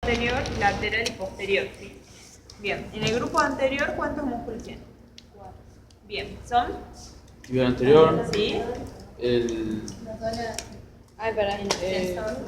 anterior, lateral y posterior, ¿sí? Bien, en el grupo anterior, ¿cuántos músculos tienen? 4. Bien, ¿son? Tibia anterior, ¿Sí? el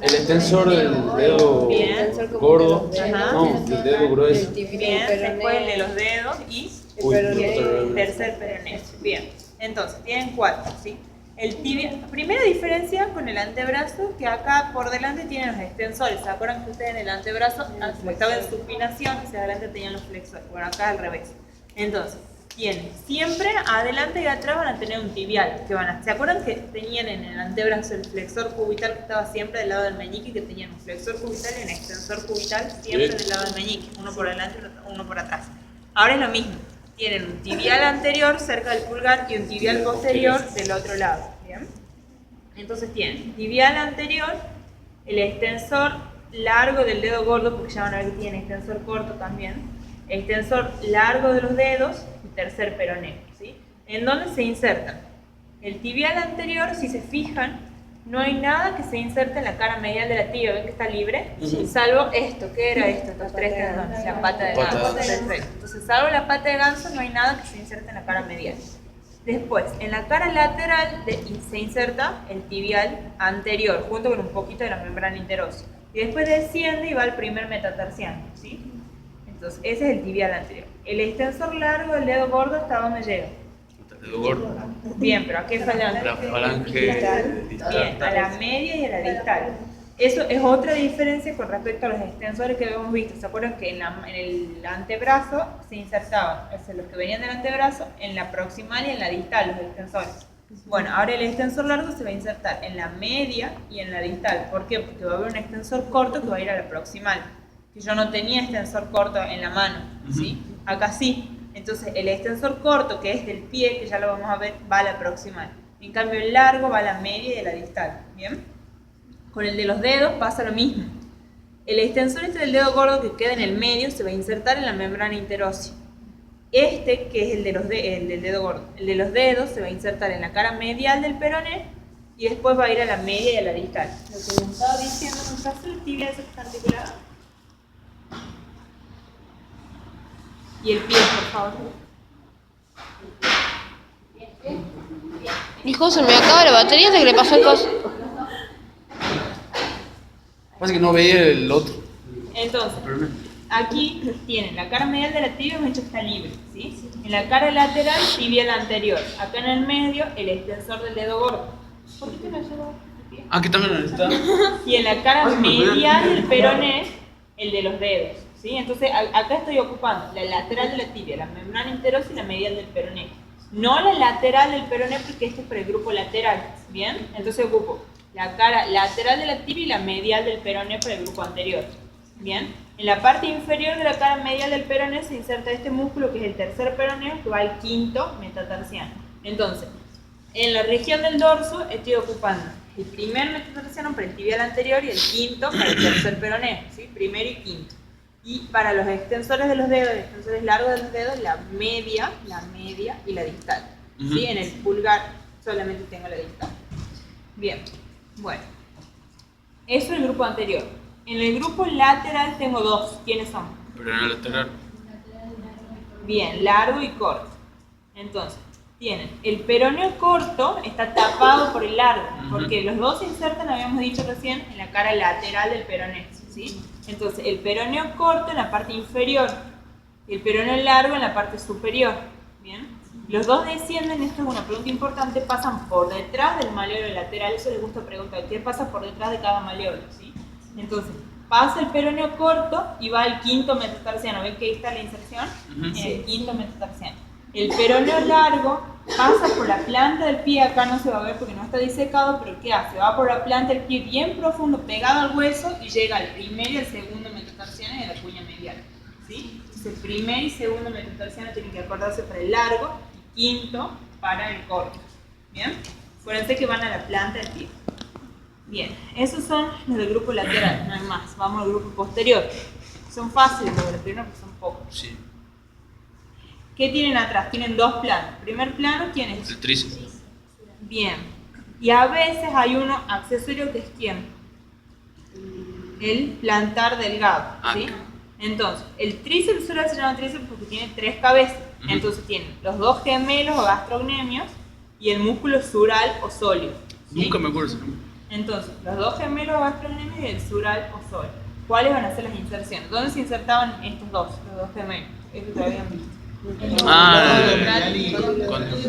El extensor del dedo Bien. gordo, Ajá. no, del dedo grueso. Bien, después el de los dedos y Uy, el tercer peroné. Bien, entonces tienen 4, ¿sí? El tibia, primera diferencia con el antebrazo, que acá por delante tienen los extensores. ¿Se acuerdan que ustedes en el antebrazo estaba en supinación, hacia adelante tenían los flexores? Bueno, acá al revés. Entonces, tienen siempre adelante y atrás van a tener un tibial. ¿Se acuerdan que tenían en el antebrazo el flexor cubital que estaba siempre del lado del meñique? Que tenían un flexor cubital y un extensor cubital siempre del lado del meñique, uno por delante y uno por atrás. Ahora es lo mismo. Tienen un tibial anterior cerca del pulgar y un tibial posterior del otro lado. ¿Bien? Entonces tienen tibial anterior, el extensor largo del dedo gordo, porque ya van a ver que tiene extensor corto también, extensor largo de los dedos y tercer peroné, ¿sí? ¿En dónde se insertan? El tibial anterior, si se fijan, no hay nada que se inserte en la cara medial de la tibia. ¿Ven que está libre? Salvo esto. ¿Qué era esto? Estos 3 tendones. La pata de ganso. Perfecto. Entonces, salvo la pata de ganso, no hay nada que se inserte en la cara medial. Después, en la cara lateral se inserta el tibial anterior, junto con un poquito de la membrana interósea. Y después desciende y va al primer metatarsiano, ¿sí? Entonces, ese es el tibial anterior. El extensor largo del dedo gordo, ¿hasta dónde llega? El dedo gordo. Bien, pero ¿a qué falange? La falange distal. Bien, a la media y a la distal. Eso es otra diferencia con respecto a los extensores que habíamos visto. ¿Se acuerdan que en el antebrazo se insertaban, los que venían del antebrazo, en la proximal y en la distal, los extensores? Bueno, ahora el extensor largo se va a insertar en la media y en la distal. ¿Por qué? Porque va a haber un extensor corto que va a ir a la proximal. Que yo no tenía extensor corto en la mano, ¿sí? Acá sí. Entonces el extensor corto, que es del pie, que ya lo vamos a ver, va a la proximal. En cambio el largo va a la media y a la distal. ¿Bien? Con el de los dedos pasa lo mismo. El extensor del dedo gordo que queda en el medio se va a insertar en la membrana interósea. Este, que es el del dedo gordo, el de los dedos se va a insertar en la cara medial del peroné y después va a ir a la media y a la distal. Lo que me estaba diciendo, ¿nos hace el tibia esa que está articulada? Y el pie, por favor. Hijo, se me acaba la batería hasta que le pasó el coso. Pasa que no veía el otro. Entonces, aquí tienen la cara medial de la tibia, hemos dicho que está libre, ¿sí? En la cara lateral, tibial anterior. Acá en el medio, el extensor del dedo gordo. ¿Por qué te lo llevo el pie? Ah, que también está. Y en la cara medial del peroné, el de los dedos, ¿sí? Entonces, acá estoy ocupando la lateral de la tibia, la membrana interósea y la medial del peroné. No la lateral del peroné, porque esto es para el grupo lateral, ¿bien? Entonces ocupo la cara lateral de la tibia y la medial del peroné para el grupo anterior, ¿bien? En la parte inferior de la cara medial del peroné se inserta este músculo que es el tercer peroneo, que va al quinto metatarsiano. Entonces, en la región del dorso estoy ocupando el primer metatarsiano para el tibial anterior y el quinto para el tercer peroneo, ¿sí? Primero y quinto. Y para los extensores de los dedos, extensores largos de los dedos, la media y la distal. ¿Sí? En el pulgar solamente tengo la distal. Bien, bueno. Eso es el grupo anterior. En el grupo lateral tengo dos. ¿Quiénes son? Peroné lateral. Bien, largo y corto. Entonces, tienen el peroneo corto, está tapado por el largo, porque los dos se insertan, habíamos dicho recién, en la cara lateral del peroneo, ¿sí? Entonces, el peroneo corto en la parte inferior y el peroneo largo en la parte superior, ¿bien? Los dos descienden, esto es una pregunta importante, pasan por detrás del maleolo lateral. Eso les gusta preguntar, ¿qué pasa por detrás de cada maleolo? ¿Sí? Entonces, pasa el peroneo corto y va al quinto metatarsiano. ¿Ven que ahí está la inserción? En el quinto metatarsiano. El peroneo largo pasa por la planta del pie, acá no se va a ver porque no está disecado, pero ¿qué hace? Va por la planta del pie bien profundo, pegado al hueso, y llega al primer y al segundo metatarsiano y a la cuña medial, ¿sí? Entonces, el primer y segundo metatarsiano tienen que acordarse para el largo, y quinto para el corto, ¿bien? Acuérdense que van a la planta del pie. Bien, esos son los del grupo lateral, no hay más. Vamos al grupo posterior. Son fáciles los del primero porque son pocos. Sí. ¿Qué tienen atrás? Tienen dos planos. Primer plano, ¿quién es? El tríceps. Bien. Y a veces hay uno accesorio que es ¿quién? el plantar delgado, ¿sí? Entonces, el tríceps sural se llama tríceps porque tiene 3 cabezas. Entonces tiene los 2 gemelos o gastrocnemios y el músculo sural o sóleo, ¿sí? Nunca me acuerdo ese nombre. Entonces, los 2 gemelos o gastrocnemios y el sural o sóleo. ¿Cuáles van a ser las inserciones? ¿Dónde se insertaban estos dos, los 2 gemelos? Esto te habían visto.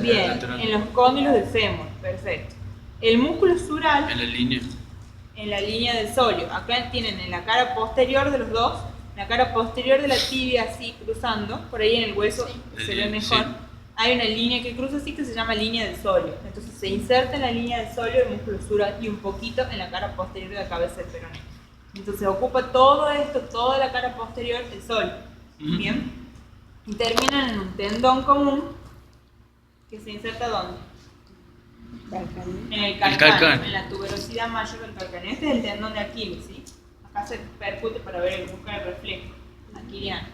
Bien, en los cóndilos del fémur, perfecto. El músculo sural en la línea del sóleo. Acá tienen en la cara posterior de los dos, la cara posterior de la tibia así cruzando, por ahí en el hueso se ve mejor. Hay una línea que cruza así que se llama línea del sóleo. Entonces se inserta en la línea del sóleo el músculo sural y un poquito en la cara posterior de la cabeza del peroné. Entonces ocupa todo esto, toda la cara posterior del sóleo. Bien. Y terminan en un tendón común que se inserta ¿dónde? En el calcáneo, en la tuberosidad mayor del calcáneo. Este es el tendón de Aquiles, ¿sí? Acá se percute para buscar el reflejo aquiliano.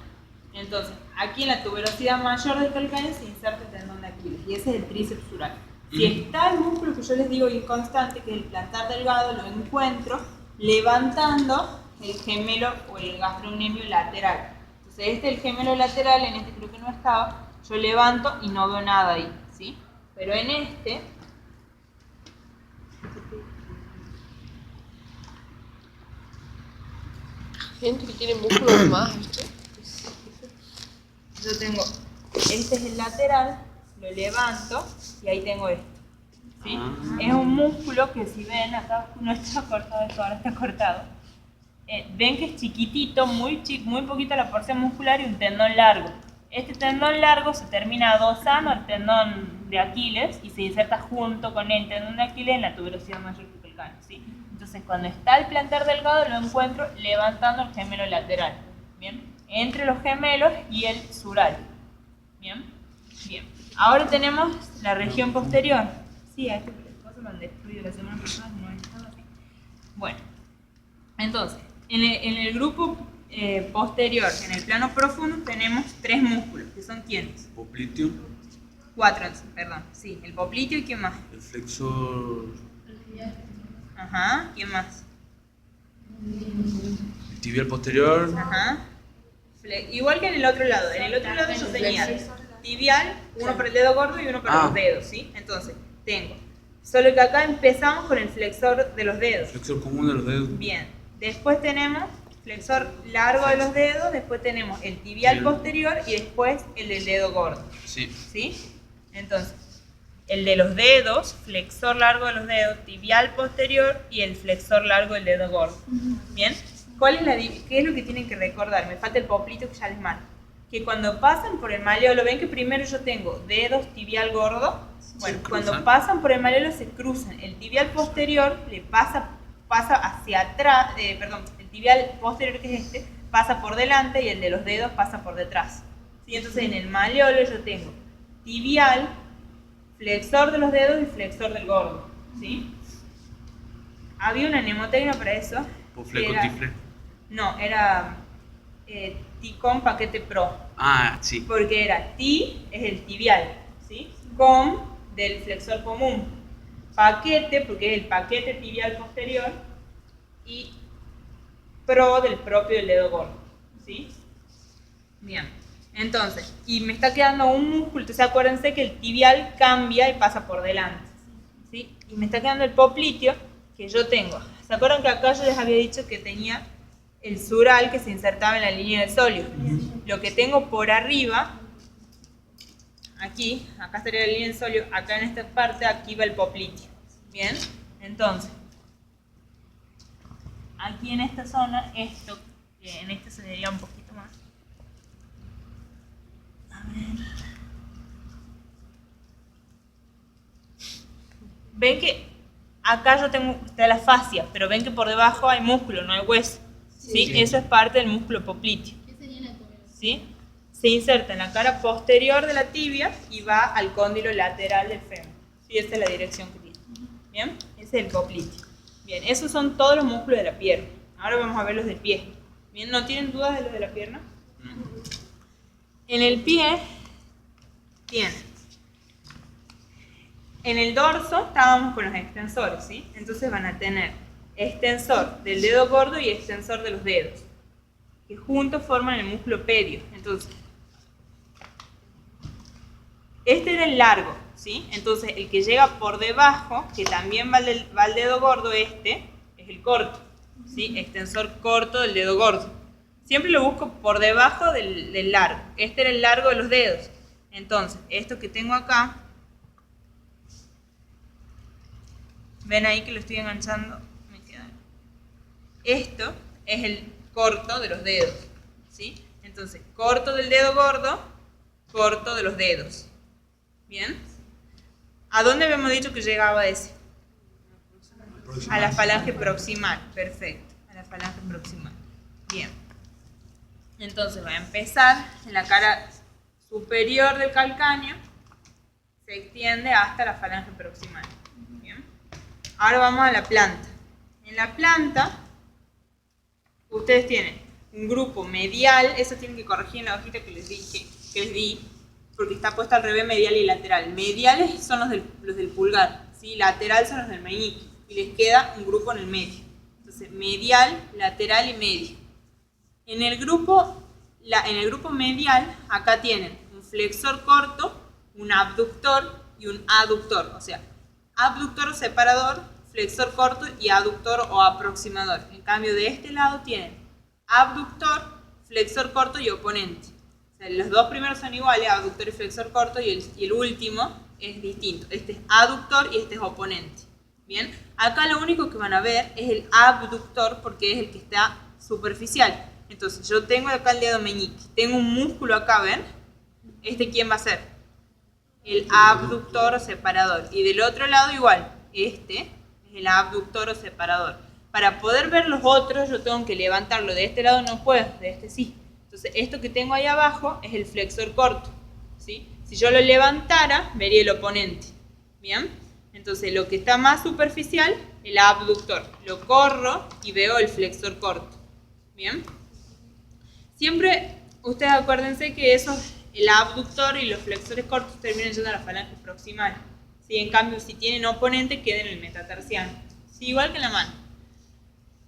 Entonces, aquí en la tuberosidad mayor del calcáneo se inserta el tendón de Aquiles y ese es el tríceps sural. Si está el músculo que yo les digo inconstante, que es el plantar delgado, lo encuentro levantando el gemelo o el gastrocnemio lateral. Entonces, este es el gemelo lateral, en este creo que no estaba, yo levanto y no veo nada ahí, ¿sí? Pero en este Gente que tiene músculos más, ¿viste? yo tengo, este es el lateral, lo levanto y ahí tengo esto, ¿sí? Es un músculo que si ven, acá no está cortado esto, ahora está cortado. Ven que es chiquitito, muy poquita la porción muscular y un tendón largo. Este tendón largo se termina adosando al tendón de Aquiles y se inserta junto con el tendón de Aquiles en la tuberosidad mayor del calcáneo, ¿sí? Entonces cuando está el plantar delgado lo encuentro levantando el gemelo lateral, ¿bien? Entre los gemelos y el sural, ¿bien? Bien. Ahora tenemos la región posterior. Sí, a este cosa lo han destruido la semana pasada, no estaba así. Bueno, entonces, en el grupo posterior, en el plano profundo, tenemos 3 músculos, que son ¿quiénes? Popliteo. 4, perdón. Sí, el popliteo y ¿quién más? El flexor. Ajá, ¿quién más? El tibial posterior. Ajá. Igual que en el otro lado. En el otro lado yo tenía tibial, uno para el dedo gordo y uno para los dedos, ¿sí? Entonces, tengo. Solo que acá empezamos con el flexor de los dedos. Flexor común de los dedos. Bien. Después tenemos flexor largo de los dedos, después tenemos el tibial posterior y después el del dedo gordo. Sí. ¿Sí? Entonces, el de los dedos, flexor largo de los dedos, tibial posterior y el flexor largo del dedo gordo. ¿Bien? ¿Qué es lo que tienen que recordar? Me falta el poplito que ya les marco. Que cuando pasan por el maleolo, ven que primero yo tengo dedos, tibial gordo. Bueno, cuando pasan por el maleolo se cruzan. El tibial posterior le pasa hacia atrás, el tibial posterior que es este, pasa por delante y el de los dedos pasa por detrás. ¿Sí? Entonces en el maleolo yo tengo tibial, flexor de los dedos y flexor del gordo. ¿Sí? Había una mnemotecnia para eso. Tifle. No, era T-com paquete pro. Ah, sí. Porque era T es el tibial, ¿sí? Com del flexor común. Paquete, porque es el paquete tibial posterior. Y pro del propio del dedo gordo, ¿sí? Bien. Entonces, y me está quedando un músculo, entonces acuérdense que el tibial cambia y pasa por delante, ¿sí? Y me está quedando el popliteo que yo tengo. ¿Se acuerdan que acá yo les había dicho que tenía el sural que se insertaba en la línea del sóleo? Lo que tengo por arriba, aquí, acá estaría la línea del sóleo, acá en esta parte, aquí va el popliteo. ¿Bien? Entonces, aquí en esta zona, esto, en este se vería un poquito más. A ver. Ven que acá yo tengo la fascia, pero ven que por debajo hay músculo, no hay hueso. ¿Sí? Eso es parte del músculo popliteo. ¿Qué sería la tuberosidad? ¿Sí? Se inserta en la cara posterior de la tibia y va al cóndilo lateral del fémur. ¿Sí? Esa es la dirección que tiene. ¿Bien? Ese es el popliteo. Bien, esos son todos los músculos de la pierna. Ahora vamos a ver los del pie. ¿Bien? ¿No tienen dudas de los de la pierna? En el pie tienen. En el dorso estábamos con los extensores, ¿sí? Entonces van a tener extensor del dedo gordo y extensor de los dedos, que juntos forman el músculo pedio. Entonces, este era el largo, ¿sí? Entonces, el que llega por debajo, que también va al dedo gordo, este es el corto, ¿sí? Extensor corto del dedo gordo. Siempre lo busco por debajo del largo. Este era el largo de los dedos. Entonces, esto que tengo acá, ven ahí que lo estoy enganchando. Esto es el corto de los dedos, ¿sí? Entonces, corto del dedo gordo, corto de los dedos. ¿Bien? ¿A dónde habíamos dicho que llegaba ese? A la falange proximal. Perfecto, a la falange proximal. Bien. Entonces va a empezar en la cara superior del calcáneo, se extiende hasta la falange proximal. Bien. Ahora vamos a la planta. En la planta, ustedes tienen un grupo medial, eso tienen que corregir en la hojita que les di, porque está puesta al revés, medial y lateral. Mediales son los del pulgar, ¿sí? Lateral son los del meñique, y les queda un grupo en el medio. Entonces, medial, lateral y medio. En el grupo medial, acá tienen un flexor corto, un abductor y un aductor. O sea, abductor separador, flexor corto y aductor o aproximador. En cambio, de este lado tienen abductor, flexor corto y oponente. O sea, los dos primeros son iguales, abductor y flexor corto, y el último es distinto. Este es aductor y este es oponente. Bien, acá lo único que van a ver es el abductor porque es el que está superficial. Entonces, yo tengo acá el dedo meñique, tengo un músculo acá, ¿ven? ¿Este quién va a ser? El abductor o separador. Y del otro lado igual, este es el abductor o separador. Para poder ver los otros, yo tengo que levantarlo. De este lado no puedo, de este sí. Entonces, esto que tengo ahí abajo es el flexor corto, ¿sí? Si yo lo levantara, vería el oponente. ¿Bien? Entonces, lo que está más superficial, el abductor. Lo corro y veo el flexor corto. ¿Bien? Siempre, ustedes acuérdense que el abductor y los flexores cortos terminan yendo a la falange proximal. ¿Sí? En cambio, si tienen oponente, queda en el metatarsiano. ¿Sí? Igual que en la mano.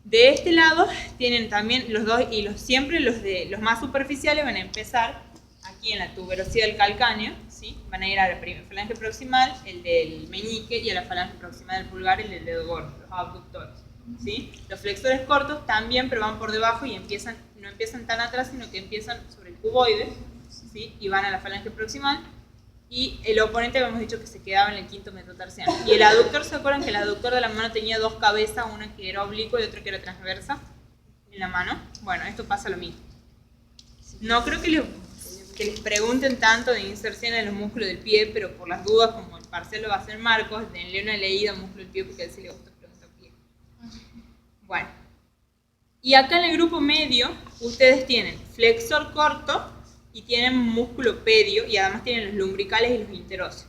De este lado tienen también los dos, y siempre los más superficiales van a empezar aquí en la tuberosidad del calcáneo, ¿sí? Van a ir a la primera falange proximal, el del meñique, y a la falange proximal del pulgar, el del dedo gordo, los abductores, ¿sí? Los flexores cortos también, pero van por debajo y no empiezan tan atrás, sino que empiezan sobre el cuboide, ¿sí? Y van a la falange proximal. Y el oponente habíamos dicho que se quedaba en el quinto metatarsiano. Y el aductor, ¿se acuerdan que el aductor de la mano tenía dos cabezas, una que era oblicua y otra que era transversa en la mano? Bueno, esto pasa lo mismo. No creo que les pregunten tanto de inserción en los músculos del pie, pero por las dudas, como el parcial lo va a hacer Marcos, denle una leída al músculo del pie porque a él sí le gusta preguntar pie. Bueno. Y acá en el grupo medio, ustedes tienen flexor corto, y tienen músculo pedio, y además tienen los lumbricales y los interóseos.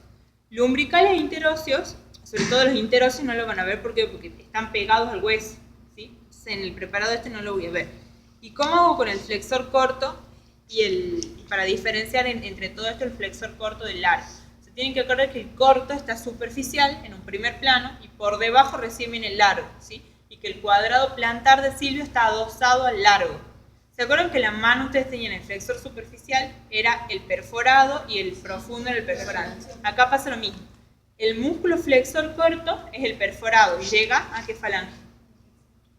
Lumbricales e interóseos, sobre todo los interóseos no lo van a ver porque están pegados al hueso, ¿sí? En el preparado no lo voy a ver. ¿Y cómo hago con el flexor corto para diferenciar entre todo esto el flexor corto del largo? Se tienen que acordar que el corto está superficial en un primer plano y por debajo recién viene el largo, ¿sí? Y que el cuadrado plantar de Silvio está adosado al largo. ¿Se acuerdan que la mano ustedes tenían el flexor superficial? Era el perforado y el profundo era el perforante. Acá pasa lo mismo. El músculo flexor corto es el perforado y llega ¿a qué falange?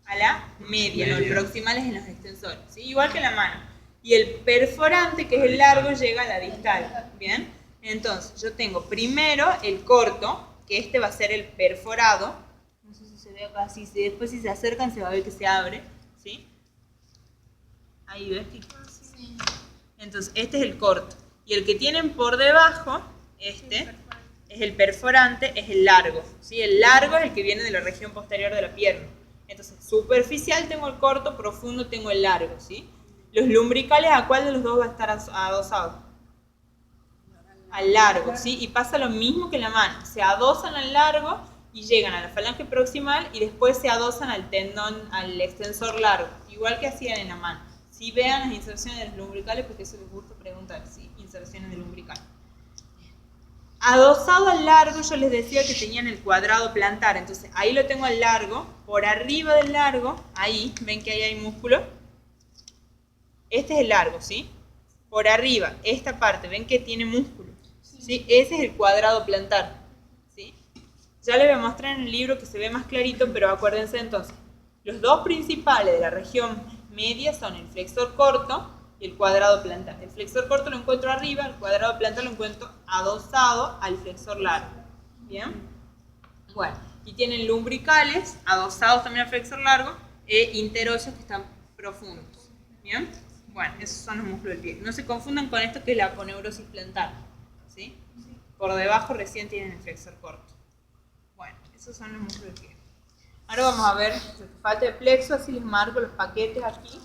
A la media. ¿No? El proximal es en los extensores, ¿sí? Igual que la mano. Y el perforante, que es el largo, llega a la distal. ¿Bien? Entonces, yo tengo primero el corto, que este va a ser el perforado. No sé si se ve acá, después si se acercan se va a ver que se abre, ¿sí? Ahí ves que... Sí. Entonces, este es el corto. Y el que tienen por debajo, este, es el perforante, es el largo, ¿sí? El largo es el que viene de la región posterior de la pierna. Entonces, superficial tengo el corto, profundo tengo el largo, ¿sí? Los lumbricales, ¿a cuál de los dos va a estar adosado? Al largo, ¿sí? Y pasa lo mismo que la mano. Se adosan al largo y llegan a la falange proximal y después se adosan al tendón, al extensor largo. Igual que hacían en la mano. Si vean las inserciones de los lumbricales, porque eso les gusta preguntar, ¿sí? Inserciones de lumbrical. Adosado al largo, yo les decía que tenían el cuadrado plantar, entonces ahí lo tengo al largo, por arriba del largo, ahí, ven que ahí hay músculo. Este es el largo, ¿sí? Por arriba, esta parte, ven que tiene músculo, ¿sí? Ese es el cuadrado plantar, ¿sí? Ya les voy a mostrar en el libro que se ve más clarito, pero acuérdense entonces, los dos principales de la región media son el flexor corto y el cuadrado plantar. El flexor corto lo encuentro arriba, el cuadrado plantar lo encuentro adosado al flexor largo. ¿Bien? Bueno, y tienen lumbricales adosados también al flexor largo e interosseos que están profundos. ¿Bien? Bueno, esos son los músculos del pie. No se confundan con esto que es la aponeurosis plantar. ¿Sí? Por debajo recién tienen el flexor corto. Bueno, esos son los músculos del pie. Ahora vamos a ver, falta de plexo, así les marco los paquetes aquí.